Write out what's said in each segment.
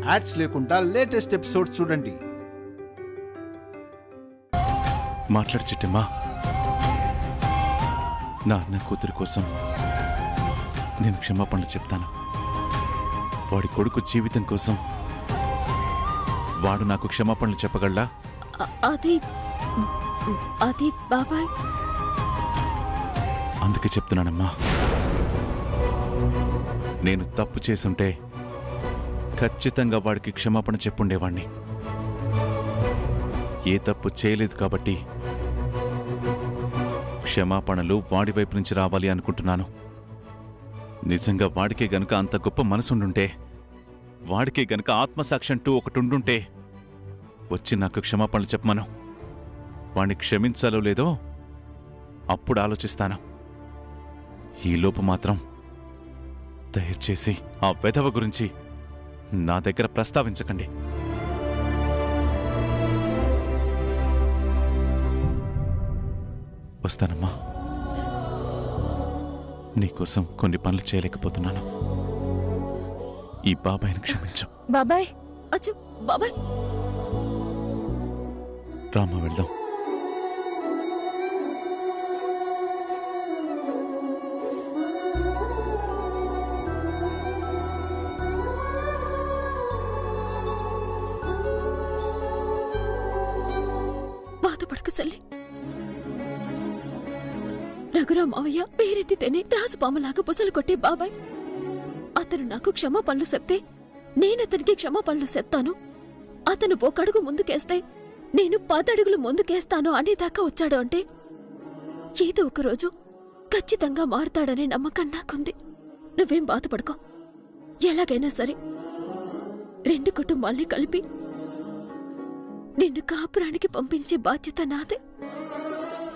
Ads లేకుండా latest episodes చూడండి. మాట్లాడు చిట్టమ్మా. నా అన్న కూతురి కోసం నేను క్షమాపణలు చెప్తాను. వాడి కొడుకు జీవితం కోసం వాడు నాకు క్షమాపణలు చెప్పగలడా? అది బాబాయ్. అందుకే చెప్తున్నానమ్మా, నేను తప్పు చేసుంటే ఖచ్చితంగా వాడికి క్షమాపణ చెప్పుండేవాణ్ణి. ఏ తప్పు చేయలేదు కాబట్టి క్షమాపణలు వాడి వైపు నుంచి రావాలి అనుకుంటున్నాను. నిజంగా వాడికే గనుక అంత గొప్ప మనసుండుంటే, వాడికే గనుక ఆత్మసాక్షి అంటూ ఒకటుండుంటే వచ్చి నాకు క్షమాపణలు చెప్పమను. వాణ్ణి క్షమించాలో లేదో అప్పుడు ఆలోచిస్తాను. ఈలోపు మాత్రం దయచేసి ఆ వెధవ గురించి నా దగ్గర ప్రస్తావించకండి. వస్తానమ్మా. నీకోసం కొన్ని పనులు చేయలేకపోతున్నాను. ఈ బాబాయ్ని క్షమించు. బాబాయ్, అచ్చు బాబాయ్. రామా, వెళ్దాం. బాధపడక సల్లి. రఘురాం మావయ్య పేరెత్తితేనే త్రాసుపాములాగా బుసలు కొట్టే బాబాయ్. అతను నాకు క్షమాపణలు చెప్తే నేనతనికి క్షమాపణలు చెప్తాను. అతను ఒకడుగు ముందుకేస్తే నేను 10 అడుగులు ముందుకేస్తాను అనేదాకా వచ్చాడు అంటే ఏదో ఒకరోజు ఖచ్చితంగా మారుతాడనే నమ్మకం నాకుంది. నువ్వేం బాధపడుకో. ఎలాగైనా సరే 2 కుటుంబాల్ని కలిపి నిన్ను కాపురానికి పంపించే బాధ్యత నాదే.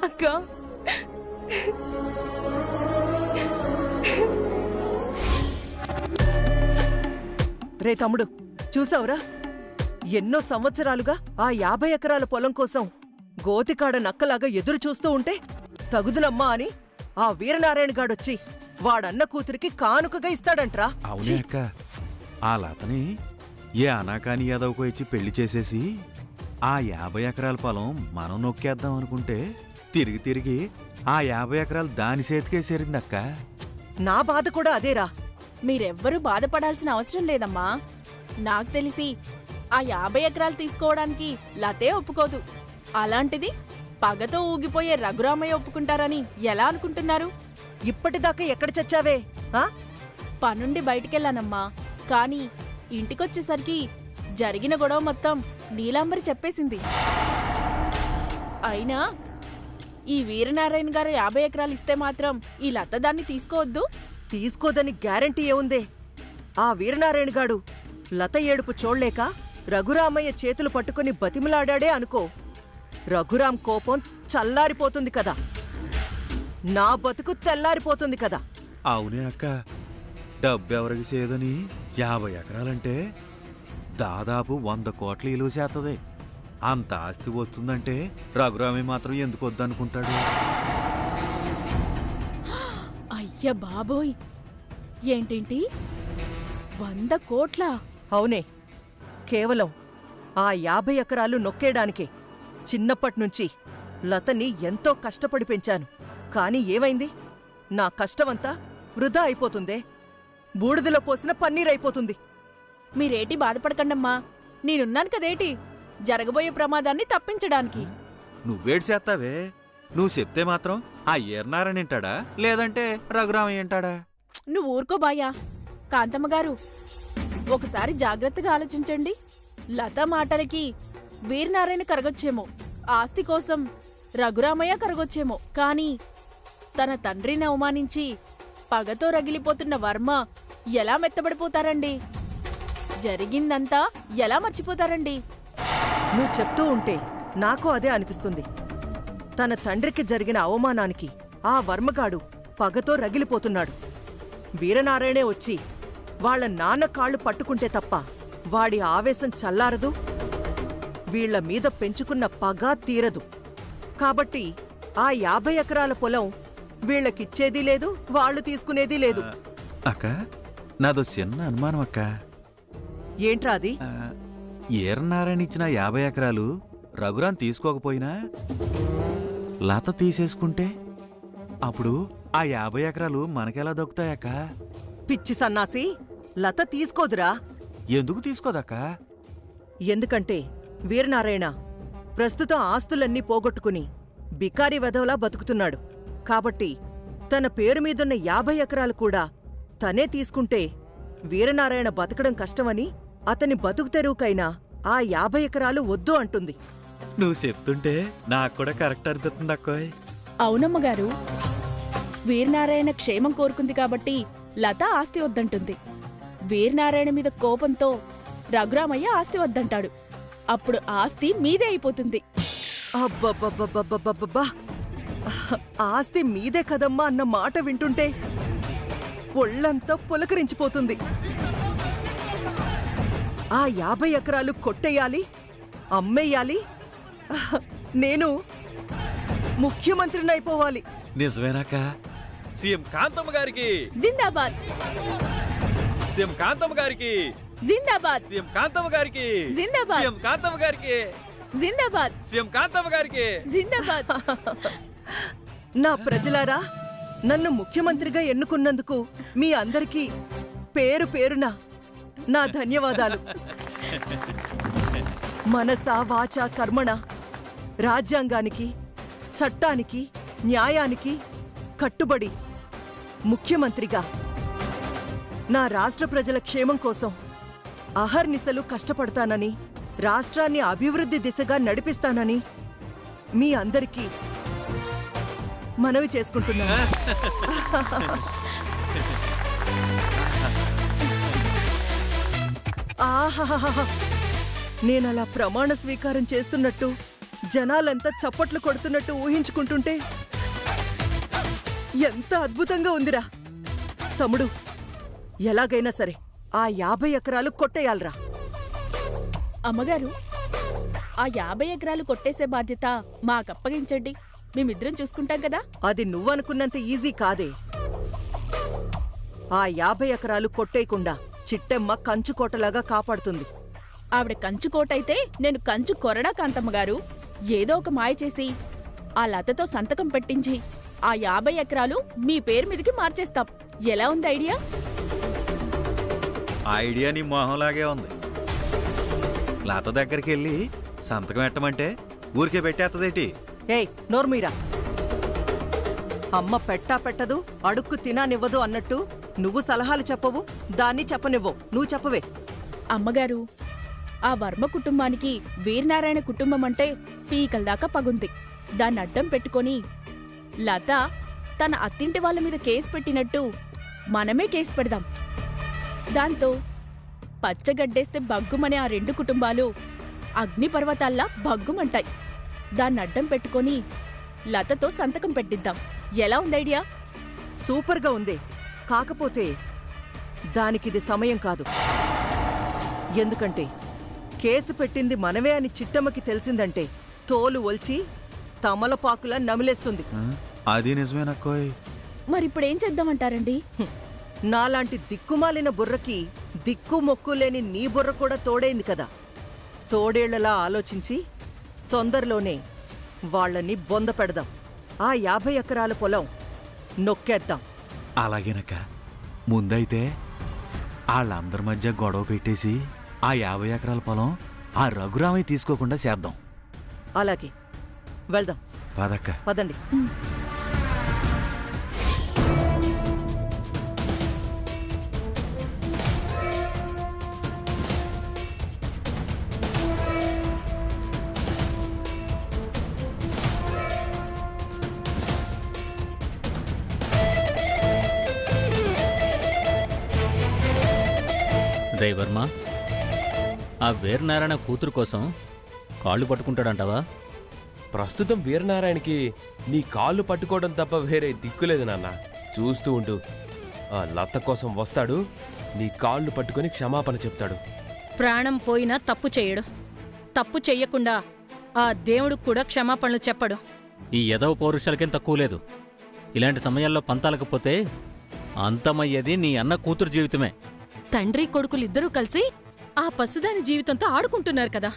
అక్కా, రే తమ్ముడు, చూసావురా? ఎన్నో సంవత్సరాలుగా ఆ 50 ఎకరాల పొలం కోసం గోతికాడ నక్కలాగా ఎదురు చూస్తూ ఉంటే తగుదునమ్మా అని ఆ వీరనారాయణగాడొచ్చి వాడన్న కూతురికి కానుకగా ఇస్తాడంట్రా. అవునే అక్క, ఆ లతని ఏ అనాకాని యాదవ్కు ఇచ్చి పెళ్లి చేసేసి ఆ 50 ఎకరాల పొలం మనం నొక్కేద్దాం అనుకుంటే తిరిగి తిరిగి ఆ 50 ఎకరాలు దాని చేతికే చేరిందక్క. నా బాధ కూడా అదేరా. మీరెవ్వరూ బాధపడాల్సిన అవసరం లేదమ్మా. నాకు తెలిసి ఆ 50 ఎకరాలు తీసుకోవడానికి లతే ఒప్పుకోదు. అలాంటిది పగతో ఊగిపోయే రఘురామయ్య ఒప్పుకుంటారని ఎలా అనుకుంటున్నారు? ఇప్పటిదాకా ఎక్కడ చచ్చావే? పనుండి బయటికెళ్ళానమ్మా. కాని ఇంటికొచ్చేసరికి జరిగిన గొడవ మొత్తం నీలాంబరి చెప్పేసింది. అయినా ఈ వీరనారాయణ గారు 50 ఎకరాలు ఇస్తే మాత్రం ఈ లత దాన్ని తీసుకోవద్దు. తీసుకోదని గ్యారంటీ ఏముందే? ఆ వీరనారాయణగాడు లత ఏడుపు చూడలేక రఘురామయ్య చేతులు పట్టుకుని బతిమలాడాడే అనుకో, రఘురాం కోపం చల్లారిపోతుంది కదా, నా బతుకు తెల్లారిపోతుంది కదా. అవునే అక్క, డబ్బెవరికి చేయదని 50 ఎకరాలంటే దాదాపు 100 కోట్ల ఇలువ చేస్తుంది. అంత ఆస్తి వస్తుందంటే రఘురామే మాత్రం ఎందుకు వద్దనుకుంటాడు? అయ్య బాబోయ్, ఏంటేంటి 100 కోట్ల? అవునే, కేవలం ఆ 50 ఎకరాలు నొక్కేయడానికే చిన్నప్పట్నుంచి లతని ఎంతో కష్టపడి పెంచాను. కాని ఏమైంది? నా కష్టమంతా వృధా అయిపోతుందే, బూడిదలో పోసిన పన్నీరైపోతుంది. మీరేటి బాధపడకండమ్మా, నేనున్నాను కదేటి జరగబోయే ప్రమాదాన్ని తప్పించడానికి. నువ్వేడు చేస్తావే? నువ్వు చెప్తే మాత్రం ఆ ఏర్నారాయణ వింటాడా, లేదంటే రఘురామయ్య వింటాడా? నువ్వు ఊరుకో బాయా. కాంతమ్మగారు, ఒకసారి జాగ్రత్తగా ఆలోచించండి. లత మాటలకి వీరనారాయణ కరగొచ్చేమో, ఆస్తి కోసం రఘురామయ్య కరగొచ్చేమో, కాని తన తండ్రిని అవమానించి పగతో రగిలిపోతున్న వర్మ ఎలా మెత్తబడిపోతారండి? జరిగిందంతా ఎలా మర్చిపోతారండి? నువ్వు చెప్తూ ఉంటే నాకు అదే అనిపిస్తుంది. తన తండ్రికి జరిగిన అవమానానికి ఆ వర్మగాడు పగతో రగిలిపోతున్నాడు. వీరనారాయణే వచ్చి వాళ్ల నాన్న కాళ్ళు పట్టుకుంటే తప్ప వాడి ఆవేశం చల్లారదు, వీళ్ల మీద పెంచుకున్న పగ తీరదు. కాబట్టి ఆ 50 ఎకరాల పొలం వీళ్లకిచ్చేదీ లేదు, వాళ్లు తీసుకునేదీ లేదు. అక్క, నాదో చిన్న అనుమానం అక్క. ఏంట్రా అది? ఈరనారాయణ ఇచ్చిన 50 ఎకరాలు రఘురాం తీసుకోకపోయినా లత తీసేసుకుంటే అప్పుడు ఆ 50 ఎకరాలు మనకెలా దొక్కుతాయక్క? పిచ్చి సన్నాసి, లత తీసుకోదురా. ఎందుకు తీసుకోదక్క? ఎందుకంటే వీరనారాయణ ప్రస్తుతం ఆస్తులన్నీ పోగొట్టుకుని బికారి వెధవలా బతుకుతున్నాడు. కాబట్టి తన పేరు మీదున్న 50 ఎకరాలు కూడా తనే తీసుకుంటే వీరనారాయణ బతకడం కష్టమని అతని బతుకు తెరువుకైనా ఆ 50 ఎకరాలు వద్దు అంటుంది. నువ్వు చెప్తుంటే నాకు కూడా కరెక్ట్ అనిపిస్తుంది అక్కోయ్. అవునమ్మగారు, వీరనారాయణ క్షేమం కోరుకుంది కాబట్టి లత ఆస్తి వద్దంటుంది. వీరనారాయణ మీద కోపంతో రఘురామయ్య ఆస్తి వద్దంటాడు. అప్పుడు ఆస్తి మీదే అయిపోతుంది. అబ్బబ్బబ్బబ్బబ్బబ్బబ్బా! ఆస్తి మీదే కదమ్మా అన్న మాట వింటుంటే ఒళ్ళంతా పులకరించిపోతుంది. ఆ 50 ఎకరాలు కొట్టేయాలి, అమ్మేయాలి, నేను ముఖ్యమంత్రిని అయిపోవాలి. నిజమేనాక? సీఎం కాంతమ్మ గారికి జిందాబాద్, సీఎం కాంతమ్మ గారికి జిందాబాద్, సీఎం కాంతమ్మ గారికి జిందాబాద్, సీఎం కాంతమ్మ గారికి జిందాబాద్, సీఎం కాంతమ్మ గారికి జిందాబాద్. నా ప్రజలారా, నన్ను ముఖ్యమంత్రిగా ఎన్నుకున్నందుకు మీ అందరికీ పేరు పేరున నా ధన్యవాదాలు. మనసా వాచా కర్మణ రాజ్యాంగానికి, చట్టానికి, న్యాయానికి కట్టుబడి ముఖ్యమంత్రిగా నా రాష్ట్ర ప్రజల క్షేమం కోసం అహర్నిశలు కష్టపడతానని, రాష్ట్రాన్ని అభివృద్ధి దిశగా నడిపిస్తానని మీ అందరికీ మనవి చేసుకుంటున్నాను. ఆహాహాహా! నేనలా ప్రమాణ స్వీకారం చేస్తున్నట్టు జనాలంతా చప్పట్లు కొడుతున్నట్టు ఊహించుకుంటుంటే ఎంత అద్భుతంగా ఉందిరా. తమ్ముడు, ఎలాగైనా సరే ఆ 50 ఎకరాలు కొట్టేయాలరా. అమ్మగారు, ఆ 50 ఎకరాలు కొట్టేసే బాధ్యత మాకప్పగించండి. మేమిద్దరం చూసుకుంటాం కదా. అది నువ్వనుకున్నంత ఈజీ కాదే. ఆ 50 ఎకరాలు కొట్టేయకుండా చిట్టెమ్మ కంచుకోటలాగా కాపాడుతుంది. ఆవిడ కంచుకోటైతే నేను కంచు కొరడా కాంతమ్మగారు. ఏదో ఒక మాయ చేసి ఆ లతతో సంతకం పెట్టించి ఆ 50 ఎకరాలు మీ పేరు మీదకి మార్చేస్తాం. ఎలా ఉంది ఐడియా? ఐడియా నీ మొహంలాగే ఉంది. లత దగ్గరికి వెళ్ళి సంతకం పెట్టమంటే ఊరికే పెట్టేస్తదేటి? ఏయ్ నోర్మీరా, అమ్మ పెట్టా పెట్టదు, అడుక్కు తినానివ్వదు అన్నట్టు నువ్వు సలహాలు చెప్పవు, దాన్ని చెప్పనివ్వవు. నువ్వు చెప్పవే. అమ్మగారు, ఆ వర్మ కుటుంబానికి వీరనారాయణ కుటుంబం అంటే పీకల దాకా పగుంది. దాన్ని అడ్డం పెట్టుకొని లత తన అత్తింటి వాళ్ళ మీద కేసు పెట్టినట్టు మనమే కేసు పెడదాం. దాంతో పచ్చగడ్డేస్తే బగ్గుమనే ఆ 2 కుటుంబాలు అగ్నిపర్వతాల్లా బగ్గుమంటాయి. దాన్ని అడ్డం పెట్టుకొని లతతో సంతకం పెట్టిద్దాం. ఎలా ఉంది ఐడియా? సూపర్గా ఉంది. కాకపోతే దానికిది సమయం కాదు. ఎందుకంటే కేసు పెట్టింది మనమే అని చిట్టమ్మకి తెలిసిందంటే తోలు ఒల్చి తమలపాకులా నమిలేస్తుంది. అది నిజమేనక్కోయ్. మరిప్పుడేం చేద్దామంటారండి? నాలాంటి దిక్కుమాలిన బుర్రకి దిక్కు మొక్కు లేని నీ బుర్ర కూడా తోడైంది కదా. తోడేళ్లలా ఆలోచించి తొందరలోనే వాళ్ళని బొంద పెడదాం. ఆ 50 ఎకరాల పొలం నొక్కేద్దాం. అలాగేనక్క. ముందైతే వాళ్ళందరి మధ్య గొడవ పెట్టేసి ఆ 50 ఎకరాల పొలం ఆ రఘురామయ్య తీసుకోకుండా చేద్దాం. అలాగే వెళ్దాం. పదక్క. పదండి. డ్రైవర్మా, ఆ వీరనారాయణ కూతురు కోసం కాళ్ళు పట్టుకుంటాడంటావా? ప్రస్తుతం వీరనారాయణకి నీ కాళ్ళు పట్టుకోవడం తప్ప వేరే దిక్కులేదు నాన్న. చూస్తూ ఉండు. ఆ లత కోసం వస్తాడు, నీ కాళ్ళు పట్టుకొని క్షమాపణ చెప్తాడు. ప్రాణం పోయినా తప్పు చేయడు. తప్పు చెయ్యకుండా ఆ దేవుడికి కూడా క్షమాపణలు చెప్పడు. ఈ ఎదవ పౌరుషాలకేం తక్కువ లేదు. ఇలాంటి సమయాల్లో పంతాలకపోతే అంతమయ్యేది నీ అన్న కూతురు జీవితమే. తండ్రి కొడుకులిద్దరూ కలిసి ఆ పసిదాని జీవితంతో ఆడుకుంటున్నారు కదా.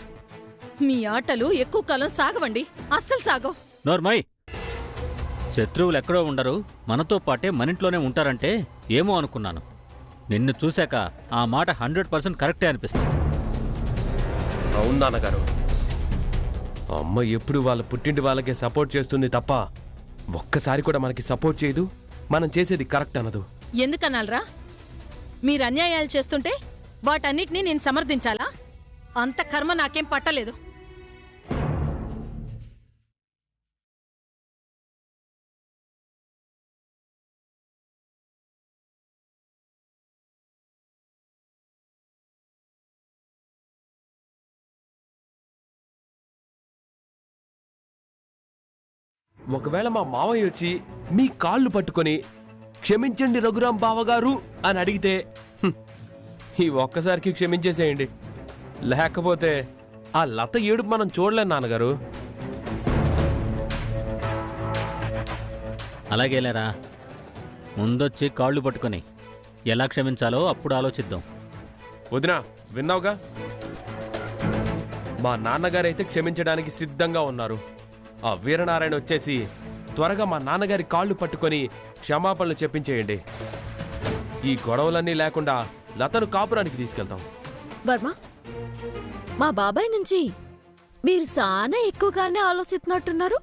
మీ ఆటలు ఎక్కువ కాలం సాగవండి, అస్సలు సాగవు. నోర్మయ్, శత్రువులు ఎక్కడో ఉండరు, మనతో పాటే మనింట్లోనే ఉంటారంటే ఏమో అనుకున్నాను. నిన్ను చూశాక ఆ మాట 100% కరెక్టే అనిపిస్తుంది. అవును నాన్నగారు, అమ్మ ఎప్పుడు వాళ్ళ పుట్టింటి వాళ్ళకే సపోర్ట్ చేస్తుంది తప్ప ఒక్కసారి కూడా మనకి సపోర్ట్ చేయదు. మనం చేసేది కరెక్ట్ అనదు. ఎందుకనాలరా? మీరు అన్యాయాలు చేస్తుంటే వాటన్నిటినీ నేను సమర్థించాలా? అంత కర్మ నాకేం పట్టలేదు. ఒకవేళ మా మావయ్య వచ్చి మీ కాళ్ళు పట్టుకొని క్షమించండి రఘురాం బావగారు అని అడిగితే ఈ ఒక్కసారికి క్షమించేసేయండి. లేకపోతే ఆ లత ఏడుపు మనం చూడలేం నాన్నగారు. అలాగేలేరా, ముందొచ్చి కాళ్ళు పట్టుకొని ఎలా క్షమించాలో అప్పుడు ఆలోచిద్దాం. వదినా, విన్నావుగా? మా నాన్నగారైతే క్షమించడానికి సిద్ధంగా ఉన్నారు. ఆ వీరనారాయణ వచ్చేసి త్వరగా మా నాన్నగారి కాళ్ళు పట్టుకొని క్షమాపణలు చెప్పించేయండి. ఈ గొడవలన్నీ లేకుండా లతను కాపురానికి తీసుకెళ్తాం. వర్మ, మా బాబాయ్ నుంచి మీరు చాలా ఎక్కువగానే ఆలోచిస్తున్నట్టున్నారు.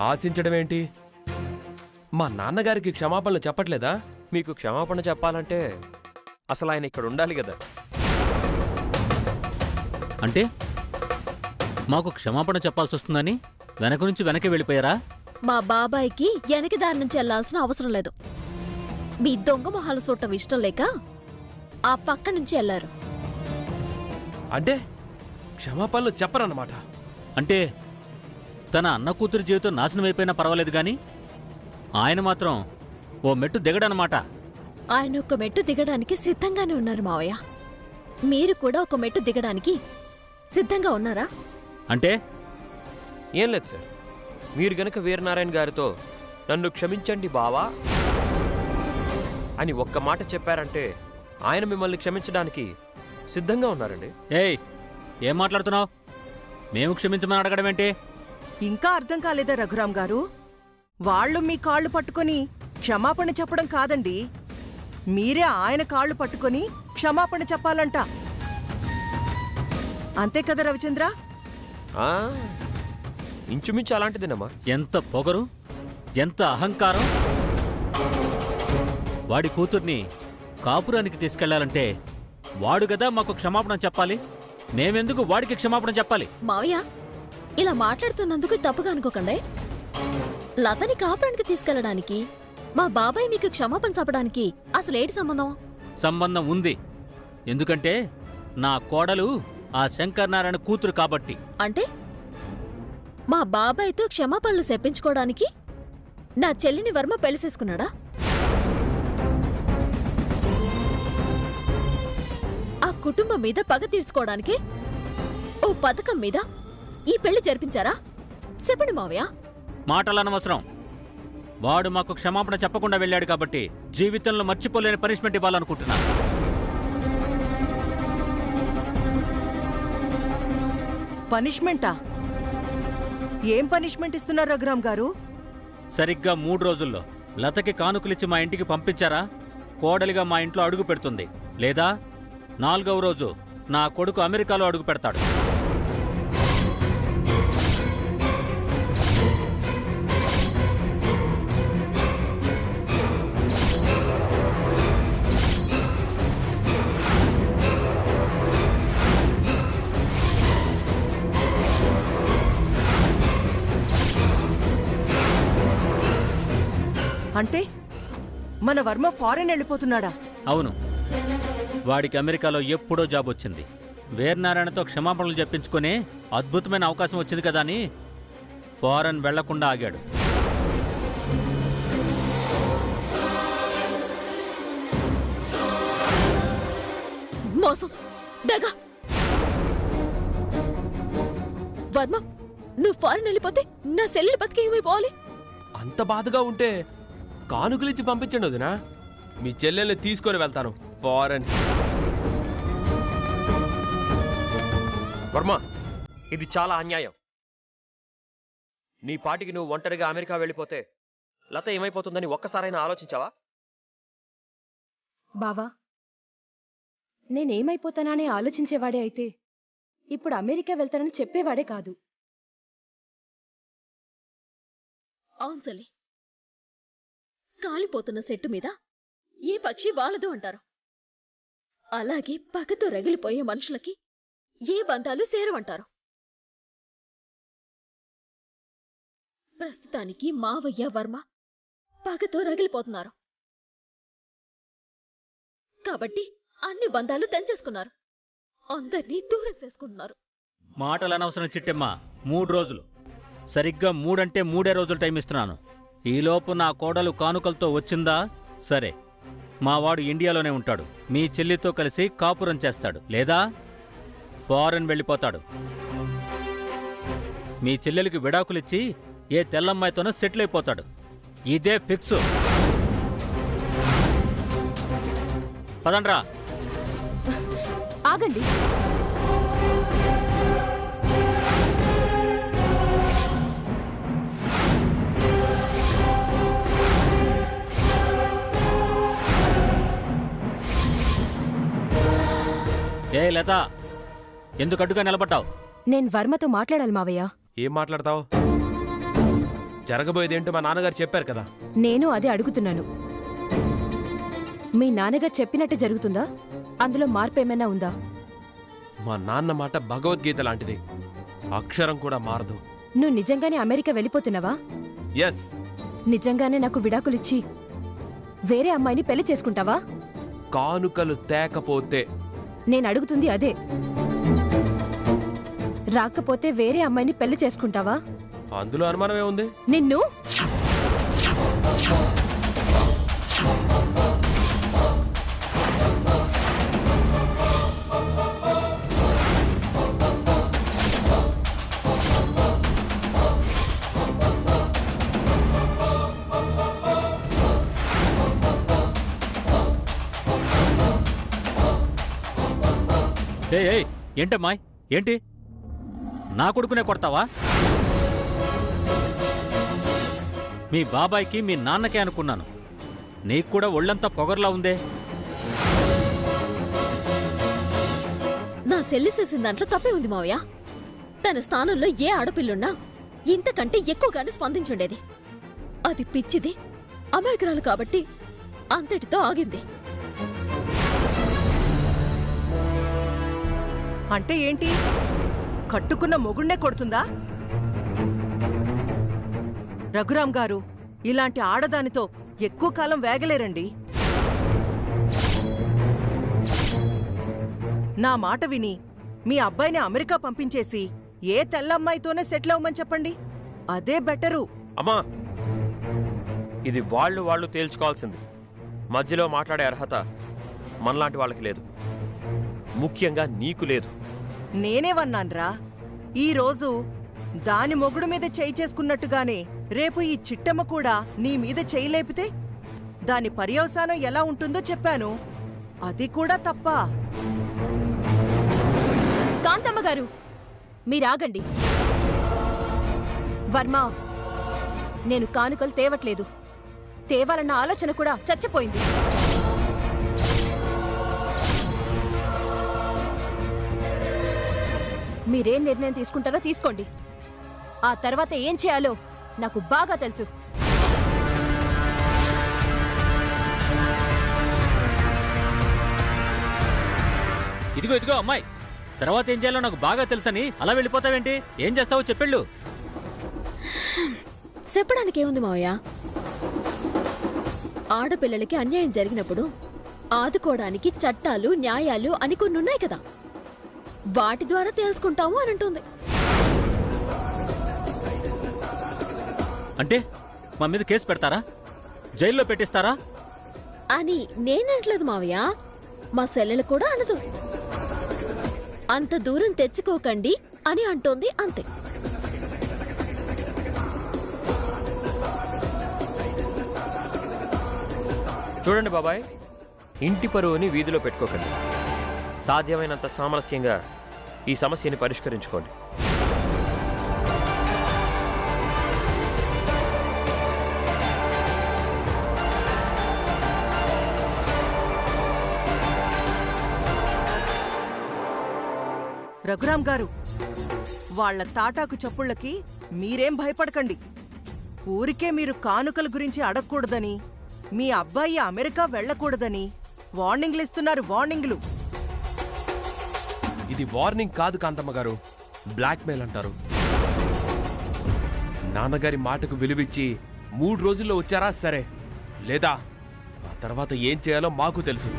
ఆశించడమేంటి? మా నాన్నగారికి క్షమాపణలు చెప్పట్లేదా? మీకు క్షమాపణ చెప్పాలంటే అసలు ఆయన ఇక్కడ ఉండాలి కదా. అంటే మాకు క్షమాపణ చెప్పాల్సి వస్తుందని వెనక నుంచి వెనక్కి వెళ్ళిపోయారా? మా బాబాయ్కి వెనక దారి నుంచి వెళ్లాల్సిన అవసరం లేదు. మీ దొంగ మొహాలు చూడటం ఇష్టం లేక ఆ పక్క నుంచి వెళ్లారు. అంటే క్షమాపణలు చెప్పరన్నమాట. అంటే తన అన్న కూతురు జీవితం నాశనం అయిపోయినా పర్వాలేదు గాని ఆయన మాత్రం ఓ మెట్టు దిగడనమాట. ఆయన ఒక మెట్టు దిగడానికి సిద్ధంగానే ఉన్నారు మావయ్య. మీరు కూడా ఒక మెట్టు దిగడానికి సిద్ధంగా ఉన్నారా? అంటే ఏం లేదు సార్, మీరు గనక వీరనారాయణ గారితో నన్ను క్షమించండి బావా అని ఒక్క మాట చెప్పారంటే ఆయన మిమ్మల్ని క్షమించడానికి సిద్ధంగా ఉన్నారండి. ఏయ్, ఏం మాట్లాడుతున్నావు? మేము క్షమించమని అడగడం ఏంటి? ఇంకా అర్థం కాలేదా రఘురాం గారు? వాళ్ళు మీ కాళ్ళు పట్టుకొని క్షమాపణ చెప్పడం కాదండి, మీరే ఆయన కాళ్ళు పట్టుకొని క్షమాపణ చెప్పాలంట. అంతే కదా రవిచంద్ర? ఇంచుమించు అలాంటిదేనమ్మా. ఎంత పొగరు, ఎంత అహంకారం! వాడి కూతుర్ని కాపురానికి తీసుకెళ్లాలంటే వాడు గదా మాకు క్షమాపణ చెప్పాలి. మేమెందుకు వాడికి క్షమాపణ చెప్పాలి? మావయ్య, ఇలా మాట్లాడుతున్నందుకు తప్పుగా అనుకోకండి. లతని కాపురానికి తీసుకెళ్లడానికి మా బాబాయ్ మీకు క్షమాపణ చెప్పడానికి అసలేటి సంబంధం? సంబంధం ఉంది. ఎందుకంటే నా కోడలు ఆ శంకరనారాయణ కూతురు కాబట్టి. అంటే మా బాబాయ్తో క్షమాపణలు చెప్పించుకోవడానికి నా చెల్లిని వర్మ పెళ్లి చేసుకున్నాడా? ఆ కుటుంబం మీద పగ తీర్చుకోవడానికి ఓ పథకం మీద ఈ పెళ్లి జరిపించారా? చెప్పండి మావయ్య. మాటలనవసరం. వాడు మాకు క్షమాపణ చెప్పకుండా వెళ్ళాడు కాబట్టి జీవితంలో మర్చిపోలేని పనిష్మెంట్ ఇవ్వాలనుకుంటున్నా. పనిష్మెంటా? ఏం పనిష్మెంట్ ఇస్తున్నారు రఘురాం గారు? సరిగ్గా 3 రోజుల్లో లతకి కానుకలిచ్చి మా ఇంటికి పంపించారా కోడలిగా మా ఇంట్లో అడుగు పెడుతుంది. లేదా 4వ రోజు నా కొడుకు అమెరికాలో అడుగు పెడతాడు. అంటే మన వర్మ ఫారెన్ వెళ్ళిపోతున్నాడా? అవును, వాడికి అమెరికాలో ఎప్పుడో జాబ్ వచ్చింది. వీరనారాయణతో క్షమాపణలు చెప్పించుకునే అద్భుతమైన అవకాశం వచ్చింది కదా అని ఫారెన్ వెళ్లకుండా ఆగాడు. మోసం, దగా. వర్మ, నువ్వు ఫారెన్ వెళ్ళిపోతే నా సెల్లు బతికి ఏమైపోవాలి? అంత బాధగా ఉంటే కానుకలిచ్చి పంపించండి వదినా. మీ చెల్లెల్ని తీసుకొని వెళ్తాను ఫారెన్. వర్మ, ఇది చాలా అన్యాయం. నీ పాటికి నువ్వు ఒంటరిగా అమెరికా వెళ్ళిపోతే లత ఏమైపోతుందని ఒక్కసారైనా ఆలోచించావా? బావా, నేనేమైపోతానని ఆలోచించేవాడే అయితే ఇప్పుడు అమెరికా వెళ్తానని చెప్పేవాడే కాదు. అవును సలి, కాలిపోతున్న చెట్టు మీద ఏ పక్షి వాలదు అంటారు. అలాగే పగతో రగిలిపోయే మనుషులకి ఏ బంధాలు సేరవంటారు. ప్రస్తుతానికి మావయ్య వర్మ పగతో రగిలిపోతున్నారు కాబట్టి అన్ని బంధాలు తెంచేసుకున్నారు, అందరినీ దూరం చేసుకుంటున్నారు. మాటలు అనవసరం చిట్టెమ్మ. 3 రోజులు, సరిగ్గా 3 అంటే 3 రోజులు టైం ఇస్తున్నాను. ఈలోపు నా కోడలు కానుకలతో వచ్చిందా సరే, మావాడు ఇండియాలోనే ఉంటాడు, మీ చెల్లితో కలిసి కాపురం చేస్తాడు, లేదా ఫారెన్ వెళ్ళిపోతాడు. మీ చెల్లెలికి విడాకులిచ్చి ఏ తెల్లమ్మాయితోనో సెటిల్ అయిపోతాడు. ఇదే ఫిక్స్. పదండ్రా. ఆగండి. ఏ లత, ఎందుకు అడ్డుగా నిలబడ్డావు? నేను వర్మతో మాట్లాడాలి మావయ్య. ఏం మాట్లాడతావు? జరగబోయేదేంటో మా నాన్నగారు చెప్పారు కదా. నేను అదే అడుగుతున్నాను. మీ నాన్నగారు చెప్పినట్టు జరుగుతుందా? అందులో మార్పు ఏమైనా ఉందా? మా నాన్న మాట భగవద్గీత లాంటిది, అక్షరం కూడా మారదు. నువ్వు నిజంగానే అమెరికా వెళ్ళిపోతున్నావా? ఎస్. నిజంగానే నాకు విడాకులిచ్చి వేరే అమ్మాయిని పెళ్లి చేసుకుంటావా? కానుకలు తేకపోతే. నేను అడుగుతుంది అదే. రాకపోతే వేరే అమ్మాయిని పెళ్లి చేసుకుంటావా? అందులో అనుమానమే ఉంది. నిన్ను ఏ ఏంటమ్మాయ్, ఏంటి నా కొడుకునే కొడతావా? మీ బాబాయ్కి మీ నాన్నకే అనుకున్నాను, నీకు కూడా ఒళ్ళంతా పొగర్లా ఉందే. నా సెల్లి చేసిన దాంట్లో తప్పే ఉంది మావయ్య. తన స్థానంలో ఏ ఆడపిల్లున్నా ఇంతకంటే ఎక్కువగానే స్పందించుండేది. అది పిచ్చిది, అమాయకురాలు కాబట్టి అంతటితో ఆగింది. అంటే ఏంటి? కట్టుకున్న మొగుణ్ణే కొడుతుందా? రఘురాం గారు, ఇలాంటి ఆడదానితో ఎక్కువ కాలం వేగలేరండి. నా మాట విని మీ అబ్బాయిని అమెరికా పంపించేసి ఏ తెల్లమ్మాయితోనే సెటిల్ అవ్వమని చెప్పండి. అదే బెటరు. అమ్మా, ఇది వాళ్ళు తేల్చుకోవాల్సింది. మధ్యలో మాట్లాడే అర్హత మనలాంటి వాళ్ళకి లేదు, ముఖ్యంగా నీకు లేదు. నేనేవన్నాన్రా? ఈరోజు దాని మొగుడు మీద చేయి చేసుకున్నట్టుగానే రేపు ఈ చిట్టమ్మ కూడా నీ మీద చేయి లేపితే దాని పర్యవసానం ఎలా ఉంటుందో చెప్పాను. అది కూడా తప్ప. కాంతమ్మ గారు, మీరాగండి. వర్మ, నేను కానుకలు తేవట్లేదు. తేవాలన్న ఆలోచన కూడా చచ్చిపోయింది. మీరేం నిర్ణయం తీసుకుంటారో తీసుకోండి. ఆ తర్వాత ఏం చేయాలో నాకు బాగా తెలుసు. ఇదిగో అమ్మాయి, తర్వాత ఏం చేయాలో నాకు బాగా తెలుసని అలా వెళ్ళిపోతావేంటి? ఏం చేస్తావో చెప్పెళ్ళు. చెప్పడానికేముంది మావయ్య? ఆడపిల్లలకి అన్యాయం జరిగినప్పుడు ఆదుకోవడానికి చట్టాలు, న్యాయాలు అని కొన్ని ఉన్నాయి కదా, వాటి ద్వారా తెలుసుకుంటాము అని అంటుంది. అంటే మా మీద కేసు పెడతారా? జైల్లో పెట్టిస్తారా అని నేనట్లేదు మావయ్య, మా సెల్లెలు కూడా అనదు. అంత దూరం తెచ్చుకోకండి అని అంటోంది, అంతే. చూడండి బాబాయ్, ఇంటి పరువుని వీధిలో పెట్టుకోకండి. సాధ్యమైనంత సామరస్యంగా ఈ సమస్యని పరిష్కరించుకోండి. రఘురాం గారు, వాళ్ళ తాటాకు చప్పుళ్ళకి మీరేం భయపడకండి. ఊరికే మీరు కానుకల గురించి అడగకూడదని, మీ అబ్బాయి అమెరికా వెళ్ళకూడదని వార్నింగ్లు ఇస్తున్నారు. వార్నింగ్లు. ఇది వార్నింగ్ కాదు కాంతమ్మ గారు, బ్లాక్మెయిల్ అంటారు. నాన్నగారి మాటకు విలువిచ్చి 3 రోజుల్లో వచ్చారా సరే, లేదా ఆ తర్వాత ఏం చేయాలో మాకు తెలుసు.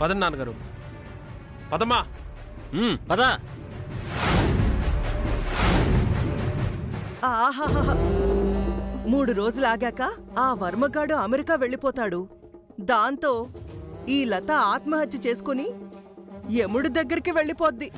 పదండి నాన్నగారు, పదమ్మా. పదా. ఆహాహా 3 రోజులు ఆగాక ఆ వర్మగాడు అమెరికా వెళ్ళిపోతాడు. దాంతో ఈ లత ఆత్మహత్య చేసుకుని యముడి దగ్గరికి వెళ్ళిపోద్ది.